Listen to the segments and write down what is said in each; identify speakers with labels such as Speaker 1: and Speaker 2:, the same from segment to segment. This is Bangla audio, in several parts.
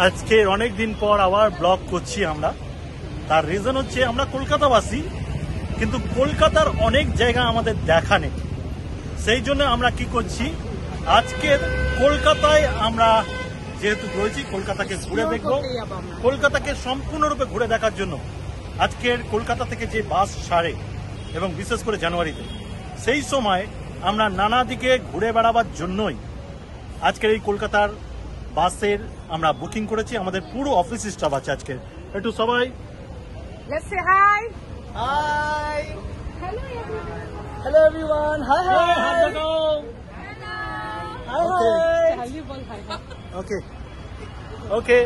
Speaker 1: আজকে অনেক দিন পর আবার ব্লগ করছি আমরা। তার রিজন হচ্ছে আমরা কলকাতাবাসী, কিন্তু কলকাতার অনেক জায়গা আমাদের দেখা নেই। সেই জন্য আমরা কি করছি, আজকের কলকাতায় আমরা যেহেতু রয়েছি, কলকাতাকে ঘুরে দেখবো। কলকাতাকে সম্পূর্ণরূপে ঘুরে দেখার জন্য আজকের কলকাতা থেকে যে বাস ছাড়ে, এবং বিশেষ করে জানুয়ারিতে, সেই সময় আমরা নানা দিকে ঘুরে বেড়াবার জন্যই আজকের এই কলকাতার বাসের আমরা বুকিং করেছি। আমাদের পুরো অফিস স্টাফ আছে আজকে। একটু সবাই
Speaker 2: Let's say hi.
Speaker 3: Hi.
Speaker 2: Hello everyone.
Speaker 3: Hello everyone. Hi hi.
Speaker 1: ওকে ওকে,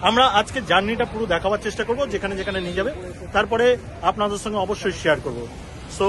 Speaker 1: আমরা আজকে জার্নিটা পুরো দেখাবার চেষ্টা করব, যেখানে যেখানে নিয়ে যাবে। তারপরে আপনাদের সঙ্গে অবশ্যই শেয়ার করব। সো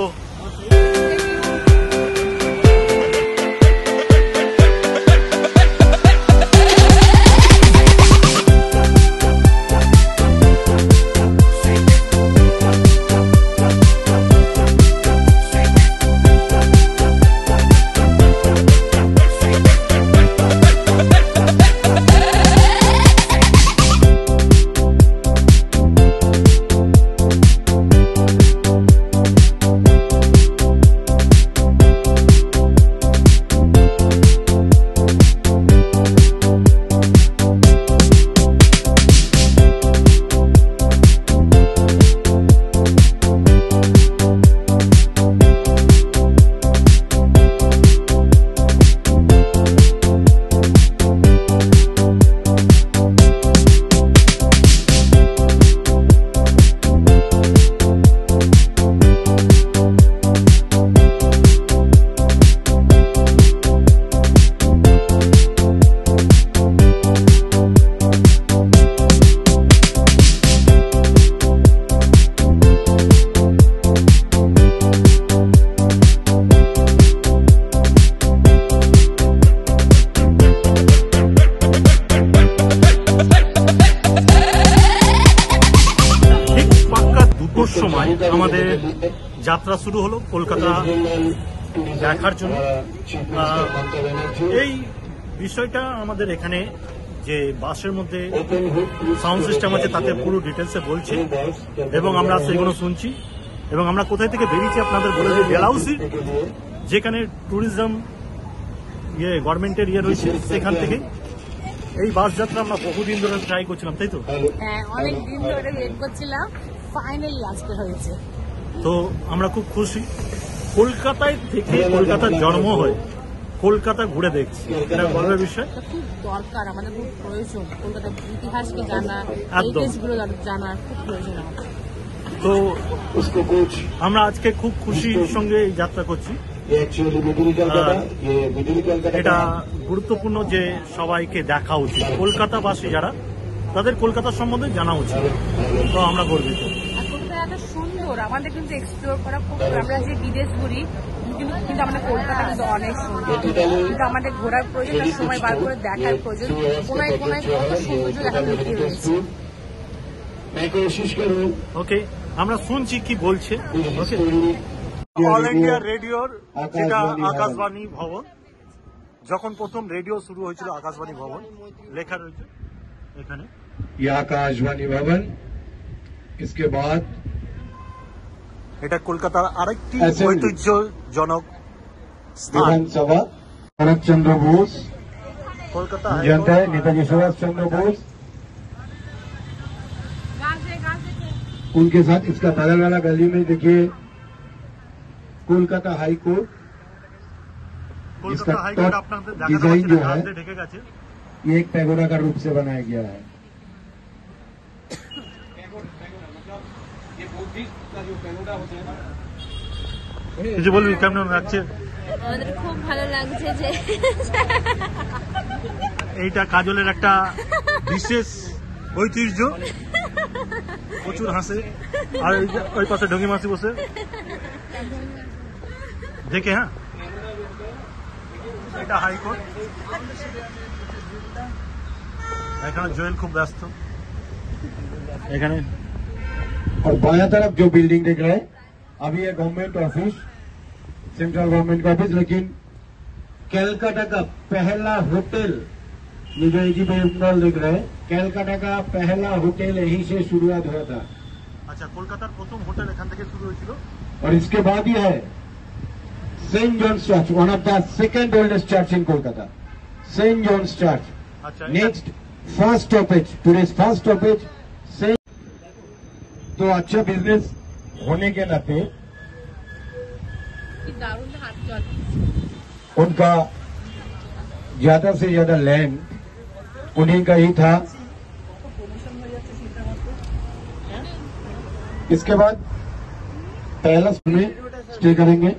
Speaker 1: সময় আমাদের যাত্রা শুরু হলো কলকাতা দেখার জন্য। এই বিষয়টা আমাদের এখানে যে বাসের মধ্যে সাউন্ড সিস্টেম আছে তাতে পুরো ডিটেলসে বলছে, এবং আমরা সেগুলো শুনছি। এবং আমরা কোথায় থেকে বেরিয়েছি আপনাদের বলে দিই, ডেলহাউসি, যেখানে ট্যুরিজম গভর্নমেন্টের রয়েছে, সেখান থেকে এই বাস যাত্রা আমরা বহুদিন ধরে ট্রাই করছিলাম, তাই তো?
Speaker 2: হ্যাঁ, অনেক দিন ধরে ওয়েট করছিলাম, ফাইনালি আজকে হয়েছে।
Speaker 1: তো আমরা খুব খুশি। কলকাতায় থেকে, কলকাতার জন্ম হয়ে কলকাতা ঘুরে দেখছি, এটা গর্বের বিষয়।
Speaker 2: খুব দরকার, আমাদের খুব প্রয়োজন কলকাতার ইতিহাসকে জানা,
Speaker 1: একদম
Speaker 2: গুলো জানার খুব প্রয়োজন আমাদের।
Speaker 1: তো আমরা আজকে খুব খুশির সঙ্গে এই যাত্রা করছি। এটা গুরুত্বপূর্ণ যে সবাইকে দেখা উচিত, কলকাতাবাসী যারা, তাদের কলকাতার সম্বন্ধে জানা উচিত। তো আমরা গর্বিত।
Speaker 2: কলকাতা এত সুন্দর, আমাদের কিন্তু এক্সপ্লোর করা খুব, আমরা যে বিদেশ ঘুরি কিন্তু আমাদের কলকাতা কিন্তু অনেক সুন্দর, কিন্তু আমাদের ঘোরার প্রয়োজন, সময় বার করে দেখার প্রয়োজন। কোনায় কোনায় কত সৌন্দর্য দেখা লুকিয়ে রয়েছে।
Speaker 1: ওকে, আমরা শুনছি কি বলছে। ওকে, অল ইন্ডিয়া রেডিওর যেটা আকাশবাণী ভবন, যখন প্রথম রেডিও শুরু হয়েছিল আকাশবাণী ভবন লেখা রয়েছে এখানে,
Speaker 4: ये आकाशवाणी भवन। इसके बाद
Speaker 1: এটা কলকাতার আরেকটি ঐতিহ্যজনক স্থান,
Speaker 4: विधानसभा शरद चंद्र बोस,
Speaker 1: কলকাতা
Speaker 4: जनता है नेताजी सुभाष चंद्र बोस, उनके साथ इसका बगल वाला गली में देखिए Kolkata high court.
Speaker 1: Kolkata high court আপনাদের দেখাতে
Speaker 4: डिजाइन
Speaker 1: পাচ্ছি
Speaker 4: जो
Speaker 1: না,
Speaker 4: है
Speaker 1: গাছ দিয়ে ঢেকে গেছে।
Speaker 4: ये एक पैगोडा का रूप से बनाया गया है।
Speaker 1: কিছু বলবি, কেমন লাগছে?
Speaker 5: আমাদের খুব ভালো লাগছে যে
Speaker 1: এইটা কাজলের একটা বিশেষ ঐতিহ্য, প্রচুর হাসে। আর ওই পাশে ঢঙ্গি মাসি বসে দেখে। হ্যাঁ, এটা হাইকোর্ট। এখানে জয়েল খুব ব্যস্ত এখানে।
Speaker 4: और बायां तरफ जो बिल्डिंग दिख रहा है, अभी ये गवर्नमेंट ऑफिस, सेंट्रल गवर्नमेंट का ऑफिस, लेकिन कलकत्ता का पहला होटल ये जो एजुकेशनल दिख रहे हैं, कैलकाटा का पहला होटल यहीं से शुरुआत हुआ था
Speaker 1: আচ্ছা, কলকাতার প্রথম হোটেল এখান থেকে শুরু হয়েছিল।
Speaker 4: और इसके बाद ही है Saint John's church, one of the second oldest church in Kolkata, Saint John's church.
Speaker 1: আচ্ছা,
Speaker 4: next first stoppage, today's first stoppage Saint. तो अच्छा बिजनेस होने के नाते
Speaker 2: কি দারুণ হাত চল।
Speaker 4: उनका ज्यादा से ज्यादा लैंड उन्हीं का ही था। इसके बाद पैलेस में स्टे करेंगे,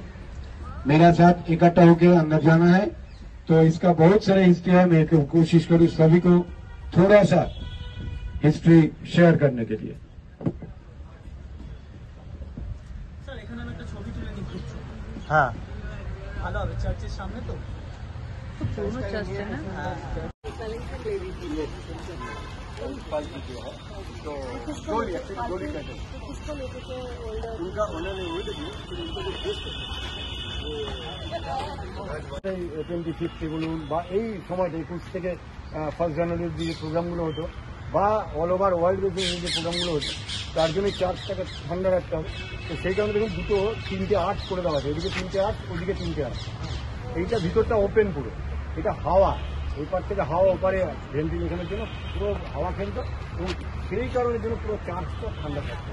Speaker 4: मेरा साथ इकट्ठा होकर अंदर जाना है। तो इसका बहुत सारा हिस्ट्री है, मैं कोशिश करूँ सभी को थोड़ा सा हिस्ट्री शेयर करने के लिए।
Speaker 3: স্যার এখানে আমি একটা ছবি তুলে নিই গ্রুপ ছবি।
Speaker 1: হ্যাঁ,
Speaker 3: ভালো হবে চার্চের সামনে তো।
Speaker 2: খুব পুরনো চার্চটা না?
Speaker 4: টোয়েন্টি বলুন বা এই সময়টা 21 থেকে 1 জানুয়ারির যে প্রোগ্রামগুলো হতো বা অল ওভার ওয়ার্ল্ড বেসিসে যে প্রোগ্রামগুলো হতো, তার জন্য চার্চটাকে ঠান্ডা রাখতে হবে। তো সেই কারণে দেখুন দুটো 3টে আর্চ করে দেওয়া আছে, এদিকে 3টে আর্চ, ওদিকে 3টে আর্চ। এইটা ভিতরটা ওপেন পুরো, এটা হাওয়া, এই পার থেকে হাওয়া ওপারে ভেন্টিলেশনের জন্য পুরো হাওয়া খেলতো এবং সেই কারণের জন্য পুরো চার্চটা ঠান্ডা থাকতো।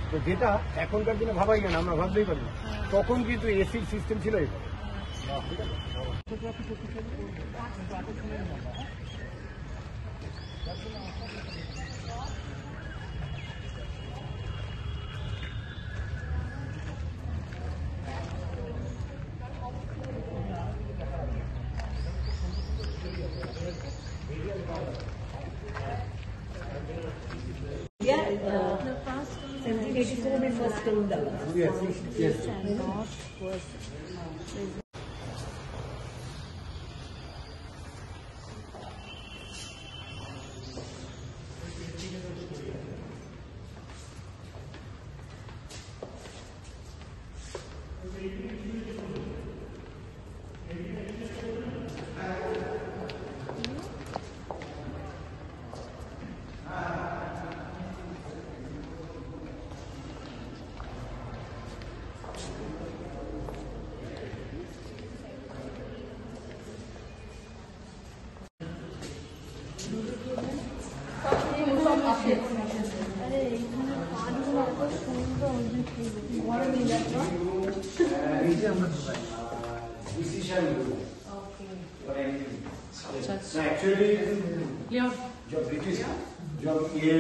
Speaker 4: তো যেটা এখনকার দিনে ভাবাই না, আমরা ভাবতেই পারি না, তখন কিন্তু এসির সিস্টেম ছিল এটা। एक्चुअली जब ब्रिटिश जब ये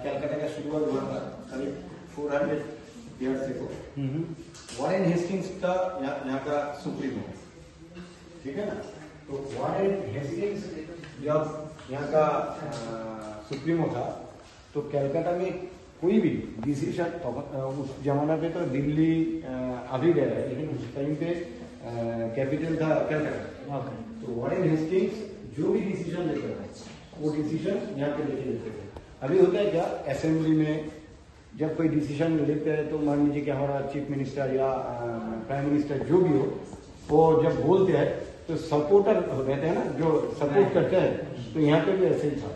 Speaker 4: कलकत्ता का शुरुआत हुआ था करीब 400 ईयर्स को, वॉरेन हेस्टिंग्स का यहाँ का सुप्रीमो, ठीक है ना। तो वॉरेन हेस्टिंग्स जब यहाँ का सुप्रीमो था, तो कलकत्ता में कोई भी डिसीजन, उस जमाना पे तो दिल्ली अभी गया है, लेकिन उस टाइम पे कैपिटल था कलकत्ता। तो वॉरेन हेस्टिंग्स जो भी डिसीजन लेते थे वो डिसीजन यहाँ पे लेके लेते थे। अभी होता है क्या, असेंबली में जब कोई डिसीजन लेते हैं तो मान लीजिए कि हमारा चीफ मिनिस्टर या प्राइम मिनिस्टर जो भी हो, वो जब बोलते हैं तो सपोर्टर रहते हैं ना, जो सपोर्ट करते हैं। तो यहाँ पे भी ऐसे ही था।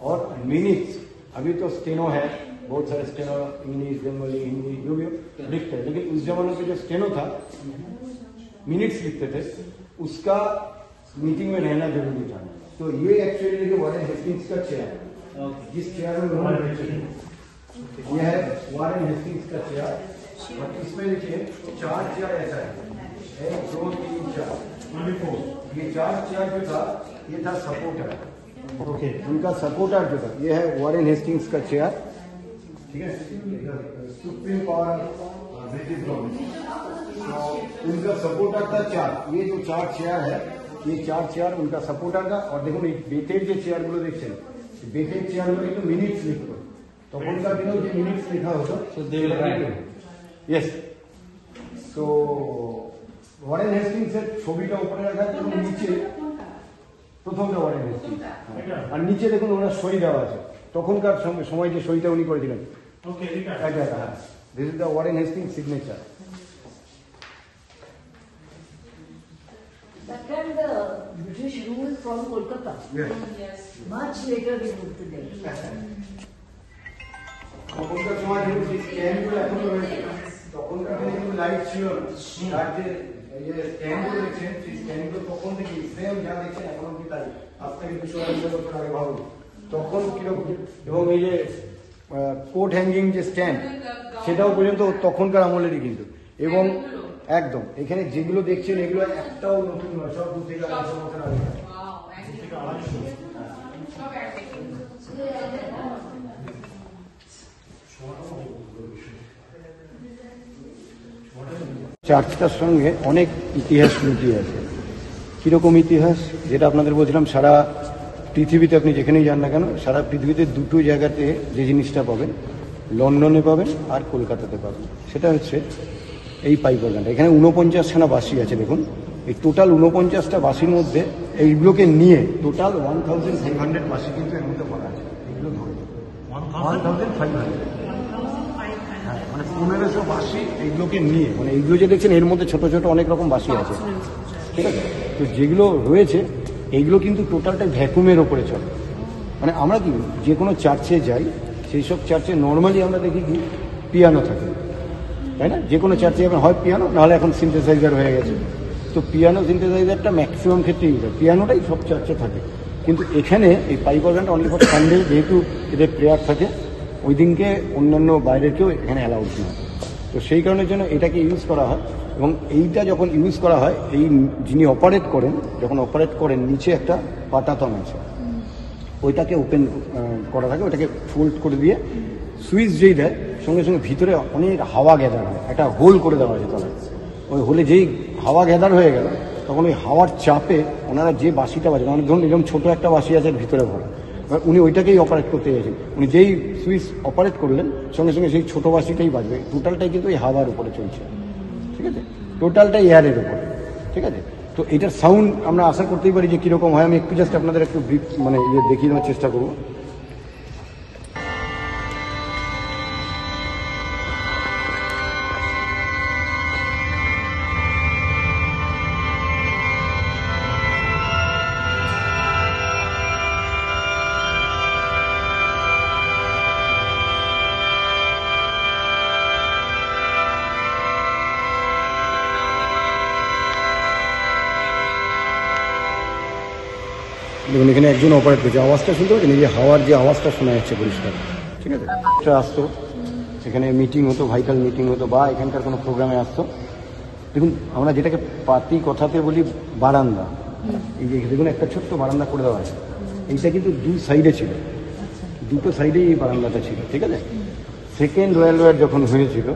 Speaker 4: और मिनट्स, अभी तो स्टेनो है, बहुत सारे स्टेनो इंग्लिश, बंगाली, हिंदी जो भी लिखते हैं, लेकिन उस जमाने पे जो स्टेनो था मिनट्स लिखते थे, उसका मीटिंग में रहना जरूरी था। तो ये एक्चुअली वॉरेन हेस्टिंग्स का चेयर, जिस चेयर में यह है वॉरेन हेस्टिंग्स का चेयर। और इसमें देखिए 4 चेयर ऐसा है, 1 2 3 4, ये 4 चेयर जो था ये था सपोर्टर। ओके, उनका सपोर्टर जो था ये है वॉरेन हेस्टिंग्स का चेयर, ठीक है, सुप्रीम पावर ब्रिटिश गवर्नमेंट। तो उनका सपोर्टर था 4, ये जो 4 चेयर है, ये 4 चेयर उनका सपोर्टर था। और देखो बेटेर जो चेयर गुलो देखते हैं, बेटेर चेयर में तो मिनिट्स लिखो, तो उनका दिनों जो मिनिट्स लिखा होता यस। तो वॉरेन हेस्टिंग्स ছবিটা উপরে রাখা, এবং নিচে প্রথমটা ওয়ারেন হেস্টিংস, আর নিচে দেখুন ওনার সই দেওয়া আছে, তখনকার সময় যে সইটা উনি করেছিলেন। Okay, this is the Warren Hastings signature.
Speaker 5: Second
Speaker 6: British rule from Kolkata.
Speaker 4: Yes.
Speaker 6: Much later they moved to Delhi.
Speaker 4: তখনকার সময় যে স্ট্যান্ডগুলো এখনো রয়েছে, তখনকার দিনে কিন্তু লাইট ছিল না। তার যে এই যে স্ট্যান্ডগুলো দেখছেন, সেই স্ট্যান্ডগুলো তখন থেকে সেম যা দেখছেন এখন অব্দি তাই। আজ থেকে 200 বছর আগে ভাবুন তখন কিরকম। এবং এই যে কোট হ্যাঙ্গিং যে স্ট্যান্ড, সেটাও পর্যন্ত তখনকার আমলেরই কিন্তু। এবং একদম এখানে যেগুলো দেখছেন এগুলো একটাও নতুন নয়, সব 2 থেকে 250 বছর আগে। চার্চটার সঙ্গে অনেক ইতিহাস লুকিয়ে আছে। কীরকম ইতিহাস, যেটা আপনাদের বলছিলাম, সারা পৃথিবীতে আপনি যেখানেই যান না কেন, সারা পৃথিবীতে দুটো জায়গাতে যে জিনিসটা পাবেন, লন্ডনে পাবেন আর কলকাতাতে পাবেন। সেটা হচ্ছে এই পাইপার গানটা। এখানে 49খানা বাঁশি আছে দেখুন। এই টোটাল 49টা বাঁশির মধ্যে এইগুলোকে নিয়ে টোটাল 1500 বাঁশি কিন্তু এর মধ্যে করা আছে। এগুলো ধরে 1500, হ্যাঁ, মানে 1500 বাঁশি এইগুলোকে নিয়ে, মানে এইগুলো যে দেখছেন এর মধ্যে ছোট ছোট অনেক রকম বাঁশি আছে, ঠিক আছে। তো যেগুলো রয়েছে এইগুলো কিন্তু টোটালটা ভ্যাকুমের ওপরে চলে। মানে আমরা কি যে কোনো চার্চে যাই, সেই সব চার্চে নর্মালি আমরা দেখি কি পিয়ানো থাকে, তাই না? যে কোনো চার্চে যাবেন হয় পিয়ানো, নাহলে এখন সিনথেসাইজার হয়ে গেছে। তো পিয়ানো সিনথেসাইজারটা ম্যাক্সিমাম ক্ষেত্রে ইউজ হয়, পিয়ানোটাই সব চার্চে থাকে। কিন্তু এখানে এই পাইপ অর্গানটা অনলি ফর সানডে, যেহেতু এদের প্রেয়ার থাকে, ওই দিনকে অন্যান্য বাইরের কেউ এখানে অ্যালাউড নয়। তো সেই কারণের জন্য এটাকে ইউজ করা হয়। এবং এইটা যখন ইউজ করা হয়, এই যিনি অপারেট করেন, যখন অপারেট করেন, নিচে একটা পাটাতন আছে, ওইটাকে ওপেন করা থাকে, ওইটাকে ফোল্ড করে দিয়ে সুইচ যেই দেয়, সঙ্গে সঙ্গে ভিতরে অনেক হাওয়া গ্যাদার হয়, একটা হোল করে দেওয়া হয় তলায়। ওই হোলে যেই হাওয়া গ্যাদার হয়ে গেল, তখন ওই হাওয়ার চাপে ওনারা যে বাঁশিটা বাজে, মানে ধরুন এরকম ছোটো একটা বাঁশি আছে ভিতরে ভরা, উনি ওইটাকেই অপারেট করতে গেছেন। উনি যেই সুইচ অপারেট করলেন, সঙ্গে সঙ্গে সেই ছোটো বাঁশিটাই বাজবে। টোটালটাই কিন্তু এই হাওয়ার উপরে চলছে, ঠিক আছে, টোটালটাই এয়ারের উপরে, ঠিক আছে। তো এটার সাউন্ড আমরা আশা করতেই পারি যে কীরকম হয়। আমি একটু জাস্ট আপনাদের একটু মানে দেখিয়ে দেওয়ার চেষ্টা করবো। দেখুন এখানে একজন অপারেট করছে, আওয়াজটা শুনতে পাচ্ছেন, এই যে হাওয়ার যে আওয়াজটা শোনা যাচ্ছে পরিষ্কার, ঠিক আছে। এটা আসতো, এখানে মিটিং হতো, ভাইটাল মিটিং হতো, বা এখানকার কোনো প্রোগ্রামে আসতো। দেখুন আমরা যেটাকে পাতি কথাতে বলি বারান্দা, এই যে দেখুন একটা ছোট্ট বারান্দা করে দেওয়া আছে। এইটা কিন্তু 2 সাইডে ছিল, দুটো সাইডেই এই বারান্দাটা ছিল, ঠিক আছে। সেকেন্ড ওয়ার্ল্ড ওয়ার যখন হয়েছিল,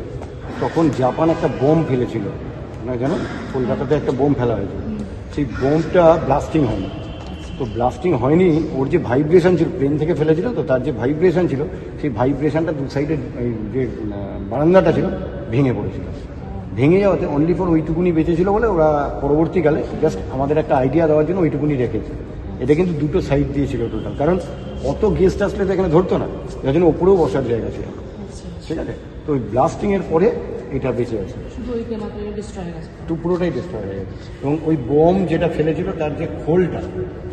Speaker 4: তখন জাপান একটা বোম ফেলেছিল, আপনারা জানেন, কলকাতাতে একটা বোম ফেলা হয়েছিল। সেই বোমটা ব্লাস্টিং হয়নি। তো ব্লাস্টিং হয়নি, ওর যে ভাইব্রেশন ছিল, প্লেন থেকে ফেলেছিল, তো তার যে ভাইব্রেশন ছিল, সেই ভাইব্রেশনটা 2 সাইডের যে বারান্দাটা ছিল ভেঙে পড়েছিল। ভেঙে যাওয়াতে অনলি ফর ওইটুকুনি বেঁচেছিল বলে ওরা পরবর্তীকালে জাস্ট আমাদের একটা আইডিয়া দেওয়ার জন্য ওইটুকুনি রেখেছে। এটা কিন্তু দুটো সাইড দিয়েছিল টোটাল, কারণ অত গেস্ট আসলে তো এখানে ধরতো না, যার জন্য ওপরেও বসার জায়গা ছিল, ঠিক আছে। তো ওই ব্লাস্টিংয়ের পরে এটা বেঁচে আছে, তো পুরোটাই ডিস্ট্রয় হয়ে গেছে। এবং ওই বোম যেটা ফেলেছিল তার যে খোলটা,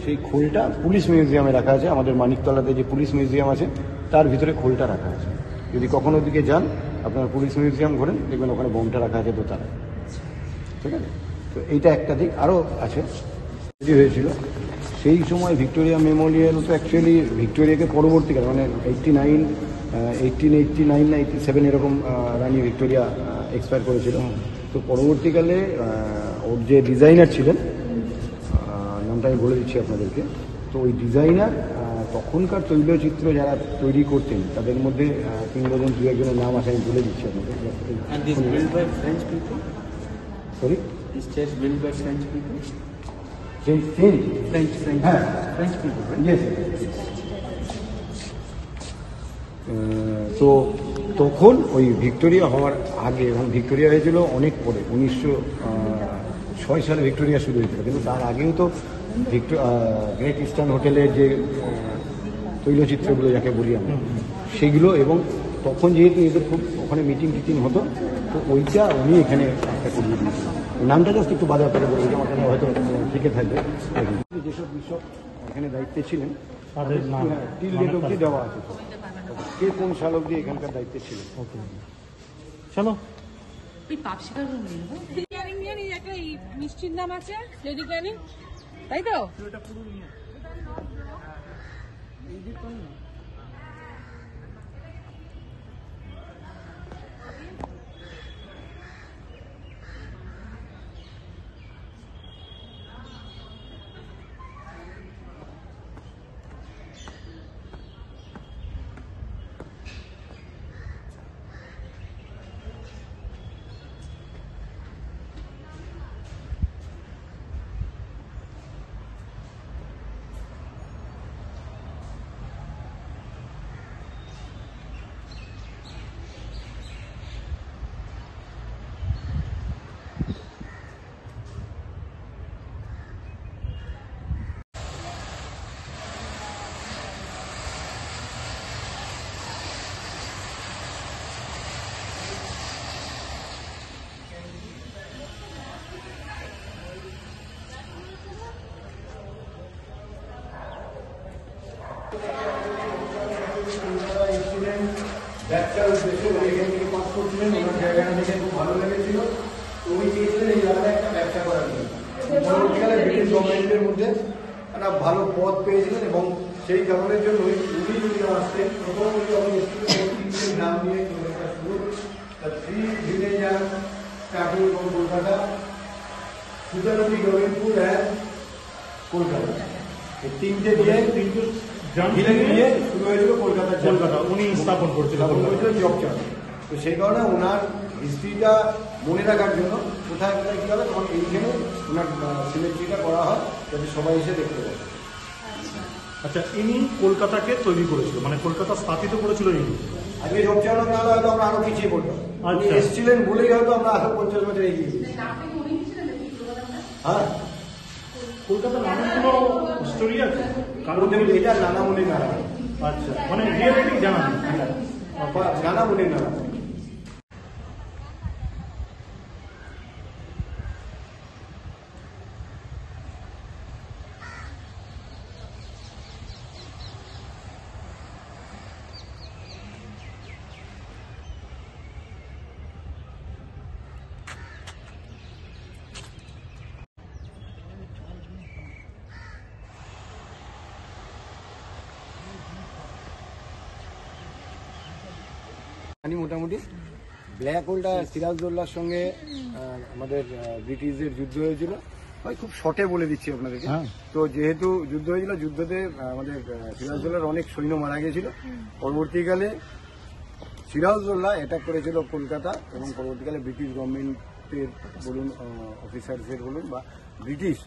Speaker 4: সেই খোলটা পুলিশ মিউজিয়ামে রাখা আছে। আমাদের মানিকতলাতে যে পুলিশ মিউজিয়াম আছে, তার ভিতরে খোলটা রাখা আছে। যদি কখনো ওদিকে যান, আপনার পুলিশ মিউজিয়াম ঘোরেন, দেখবেন ওখানে বোমটা রাখা আছে দোতলায়, ঠিক আছে। তো এইটা একটা দিক। আরও আছে, হয়েছিল সেই সময় ভিক্টোরিয়া মেমোরিয়াল, তো অ্যাকচুয়ালি ভিক্টোরিয়াকে পরবর্তীকালে মানে 1889 না 87 এরকম রানী ভিক্টোরিয়া এক্সপায়ার করেছিল। তো পরবর্তীকালে ওর যে ডিজাইনার ছিলেন, নামটা আমি বলে দিচ্ছি আপনাদেরকে। তো ওই ডিজাইনার তখনকার তৈলচিত্র যারা তৈরি করতেন, তাদের মধ্যে কিংবদন্তি 2-1জনের নাম আছে, আমি বলে দিচ্ছি আপনাদের। সরি, তো তখন ওই ভিক্টোরিয়া হওয়ার আগে, এবং ভিক্টোরিয়া হয়েছিল অনেক পরে, 1906 সালে ভিক্টোরিয়া শুরু হয়েছিল। কিন্তু তার আগেও তো গ্রেট ইস্টার্ন হোটেলের যে তৈলচিত্রগুলো যাকে বলি আমরা, সেগুলো। এবং তখন যেহেতু এদের খুব ওখানে মিটিং টিটিং হতো, তো ওইটা উনি এখানে একটা করিয়ে দিয়েছিলেন। নামটা জাস্ট একটু বাজার করে বলবো, আমার কাছে হয়তো থেকে থাকবে। যেসব কৃষক এখানে দায়িত্বে ছিলেন
Speaker 1: তাদের নাম
Speaker 4: টিল ডেট অব্দি দেওয়া আছে, কে কোন সাল অব্দি এখানকার দায়িত্বে ছিলেন।
Speaker 1: ওকে, চলো।
Speaker 2: ওই পাপসিকার একটা মিষ্টির নাম আছে লেডি ক্যানিং, তাই তো?
Speaker 4: ব্যবসার উদ্দেশ্যে উনি এখান থেকে পাস করছিলেন, ওনার জায়গাটা দেখে খুব ভালো লেগেছিল, তো উনি চেয়েছিলেন এই জায়গায় একটা ব্যবসা করার জন্য। পরবর্তীকালে ব্রিটিশ গভর্নমেন্টের মধ্যে একটা ভালো পদ পেয়েছিলেন এবং সেই কারণের জন্য উনি যদি আসতেন, প্রথম উনি যখন এসেছিলেন নাম নিয়ে three villager starting from Kolkata, Sutanuti, Gobindapur and Kolkata, এই তিনটে দিয়ে নিয়ে শুরু হয়েছিল কলকাতা।
Speaker 1: উনি স্থাপন করছিলেন
Speaker 4: জব চার্জ। তো সেই কারণে ওনার হিস্ট্রিটা মনে রাখার জন্য কোথায় কোথায় কী হবে তখন এইখানে ওনার সিমেট্রিটা করা হয় যাতে সবাই এসে দেখতে পাবে।
Speaker 1: আচ্ছা, ইনি কলকাতাকে তৈরি করেছিল, মানে কলকাতা স্থাপিত করেছিল ইনি।
Speaker 4: আজকে জব চালানো না হয়তো আমরা আরো পিছিয়ে পড়তাম, উনি
Speaker 1: আচ্ছা।
Speaker 4: এসেছিলেন বলেই হয়তো আমরা আরো 50 বছর এগিয়ে গেছি। হ্যাঁ,
Speaker 1: কলকাতার নামে কোনো স্টোরি আছে?
Speaker 4: কারণ এটা নানামুনি নানা,
Speaker 1: আচ্ছা, মানে রিয়েলিটি জানা নেই।
Speaker 4: নানামুনি নানা। মোটামুটি ব্ল্যাক হোলটা সিরাজদৌল্লার সঙ্গে আমাদের ব্রিটিশদের যুদ্ধ হয়েছিল, আমি খুব শর্টে বলে দিচ্ছি আপনাদেরকে। তো যেহেতু যুদ্ধ হয়েছিল, যুদ্ধতে আমাদের সিরাজদৌল্লার অনেক সৈন্য মারা গিয়েছিল। পরবর্তীকালে সিরাজদৌল্লা অ্যাটাক করেছিল কলকাতা এবং পরবর্তীকালে ব্রিটিশ গভর্নমেন্টের বলুন, অফিসার্সের বলুন বা ব্রিটিশ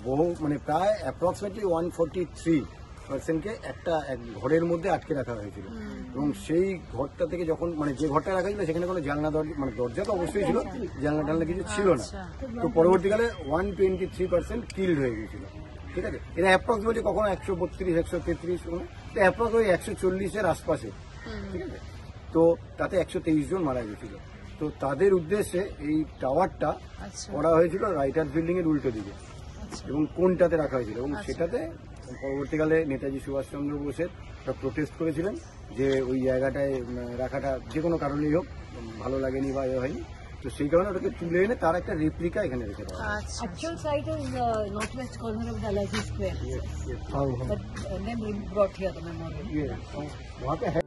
Speaker 4: বহু মানে প্রায় অ্যাপ্রক্সিমেটলি 143%কে এক ঘরের মধ্যে আটকে রাখা হয়েছিল এবং সেই ঘরটা থেকে যখন মানে যে ঘরটা রাখা ছিল সেখানে কোনো জানলা দরজা মানে দরজা তো অবশ্যই ছিল, জানলা টানলা কিছু ছিল না। তো পরবর্তীকালে 123% কিল্ড হয়ে গিয়েছিল। ঠিক আছে, এটা অ্যাপ্রক্সিমেটলি কখনো 132, 133, তো অ্যাপ্রক্স ওই 140-এর আশপাশে। ঠিক আছে, তো তাতে 123 জন মারা গেছিল। তো তাদের উদ্দেশ্যে এই টাওয়ারটা করা হয়েছিল রাইটার্স বিল্ডিং এর উল্টো দিকে এবং কোনটাতে রাখা হয়েছিল এবং সেটাতে পরবর্তীকালে নেতাজি সুভাষচন্দ্র বোসের প্রোটেস্ট করেছিলেন যে ওই জায়গাটায় রাখাটা যে কোনো কারণেই হোক ভালো লাগেনি বা এ হয়নি, তো সেই কারণে ওটাকে তুলে এনে তার একটা রেপ্লিকা এখানে রেখে দেওয়া।
Speaker 6: Actual site is northwest corner of Balaji Square. But then we brought here the memorial.
Speaker 4: वहाँ पे है